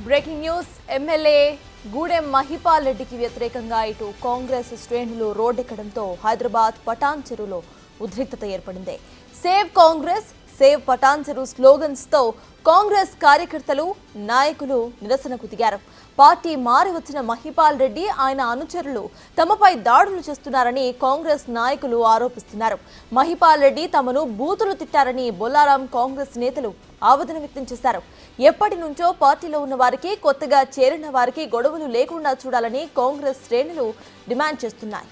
Breaking news MLA Gudem Mahipal రెడ్డికి వ్యతిరేకంగా ఇటు కాంగ్రెస్ శ్రేణులు రోడ్డెక్కడంతో హైదరాబాద్ పటాన్ చెరువులో ఉద్రిక్తత ఏర్పడింది. సేవ్ కాంగ్రెస్ సేవ్ పటాన్ చెరువు స్లోగన్స్ తో కాంగ్రెస్ కార్యకర్తలు నాయకులు నిరసనకు దిగారు. పార్టీ మారి వచ్చిన మహిపాల్ రెడ్డి ఆయన అనుచరులు తమపై దాడులు చేస్తున్నారని కాంగ్రెస్ నాయకులు ఆరోపిస్తున్నారు. మహిపాల్ రెడ్డి తమను బూతులు తిట్టారని బొల్లారం కాంగ్రెస్ నేతలు ఆవేదన వ్యక్తం చేశారు. ఎప్పటి నుంచో పార్టీలో ఉన్న వారికి కొత్తగా చేరిన వారికి గొడవలు లేకుండా చూడాలని కాంగ్రెస్ శ్రేణులు డిమాండ్ చేస్తున్నాయి.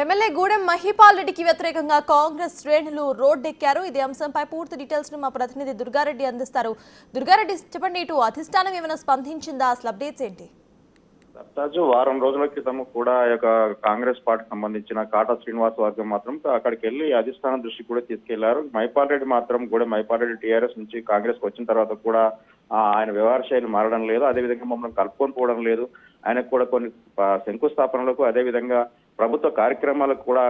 ఎమ్మెల్యే గూడెం మహిపాల్ రెడ్డికి వ్యతిరేకంగా కాంగ్రెస్ శ్రేణులు రోడ్డెక్కారు. ఇదే అంశంపై పూర్తి డీటెయిల్స్ ను మా ప్రతినిధి దుర్గారెడ్డి అందిస్తారు. దుర్గారెడ్డి, చెప్పండి, ఇటు అధిష్టానం ఏమైనా స్పందించిందా? అసలు అప్డేట్స్ ఏంటి? సర్తాజు వారం రోజుల క్రితం కూడా కాంగ్రెస్ పార్టీకి సంబంధించిన కాటా శ్రీనివాస్ వర్గం మాత్రం అక్కడికి వెళ్లి అధిష్టానం దృష్టి కూడా తీసుకెళ్లారు. మైపాల్ రెడ్డి మాత్రం కూడా మైపాల్ రెడ్డి టీఆర్ఎస్ నుంచి కాంగ్రెస్ వచ్చిన తర్వాత కూడా ఆయన వ్యవహార శైలి మారడం లేదు, అదేవిధంగా మమ్మల్ని కలుపుకొని పోవడం లేదు. ఆయనకు కూడా కొన్ని శంకుస్థాపనలకు అదేవిధంగా ప్రభుత్వ కార్యక్రమాలకు కూడా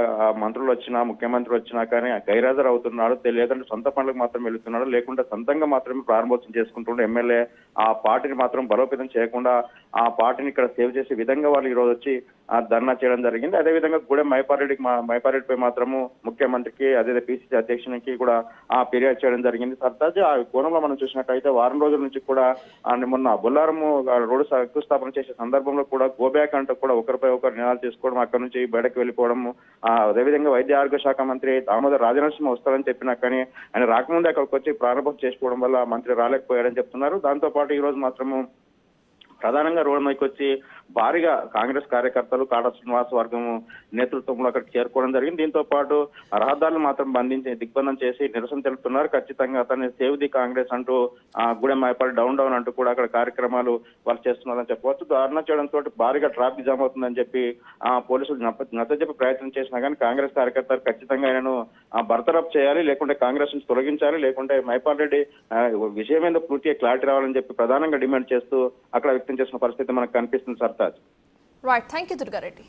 మంత్రులు వచ్చినా ముఖ్యమంత్రి వచ్చినా కానీ గైరాజరు అవుతున్నాడు. లేదంటే సొంత పనులకు మాత్రం వెళుతున్నాడు, లేకుంటే సొంతంగా మాత్రమే ప్రారంభోత్సవం చేసుకుంటుండే ఎమ్మెల్యే ఆ పార్టీని మాత్రం బలోపేతం చేయకుండా ఆ పార్టీని ఇక్కడ సేవ్ చేసే విధంగా వాళ్ళు ఈ రోజు వచ్చి ధర్నా చేయడం జరిగింది. అదేవిధంగా గూడెం మైపాల్ రెడ్డిపై మాత్రము ముఖ్యమంత్రికి అదే పిసిసి అధ్యక్షునికి కూడా ఫిర్యాదు చేయడం జరిగింది. సర్తాజ్ ఆ కోణంలో మనం చూసినట్టయితే వారం రోజుల నుంచి కూడా మొన్న బొల్లారము రోడ్డు శంకుస్థాపన చేసే సందర్భంలో కూడా గోబ్యాక్ అంటూ కూడా ఒకరిపై ఒకరు నినాదాలు చేసుకోవడం, అక్కడ నుంచి బయటకు వెళ్ళిపోవడం, అదేవిధంగా వైద్య ఆరోగ్య శాఖ మంత్రి దామోదర్ రాజనరసింహ వస్తారని చెప్పినా కానీ ఆయన రాకముందే అక్కడికి వచ్చి ప్రారంభం చేసుకోవడం వల్ల మంత్రి రాలేకపోయాడని చెప్తున్నారు. దాంతో పాటు ఈ రోజు మాత్రము ప్రధానంగా రోడ్డు మైకి వచ్చి భారీగా కాంగ్రెస్ కార్యకర్తలు కాటా శ్రీనివాస్ వర్గం నేతృత్వంలో అక్కడికి చేరుకోవడం జరిగింది. దీంతో పాటు రహదారులు మాత్రం దిగ్బంధం చేసి నిరసన తెలుపుతున్నారు. ఖచ్చితంగా అతన్ని సేవ్ ది కాంగ్రెస్ అంటూ గూడెం మైపాల్ డౌన్ అంటూ కూడా అక్కడ కార్యక్రమాలు వాళ్ళు చేస్తున్నారని చెప్పవచ్చు. ధర్నా చేయడంతో భారీగా ట్రాఫిక్ జామ్ అవుతుందని చెప్పి పోలీసులు నచ్చజెప్పి ప్రయత్నం చేసినా కానీ కాంగ్రెస్ కార్యకర్తలు ఖచ్చితంగా ఆయనను బర్తరఫ్ చేయాలి, లేకుంటే కాంగ్రెస్ నుంచి తొలగించాలి, లేకుంటే మైపాల్ రెడ్డి విషయం మీద పూర్తిగా క్లారిటీ రావాలని చెప్పి ప్రధానంగా డిమాండ్ చేస్తూ అక్కడ వ్యక్తం చేసిన పరిస్థితి మనకు కనిపిస్తుంది. Sartaj. Right, thank you Durga Reddy.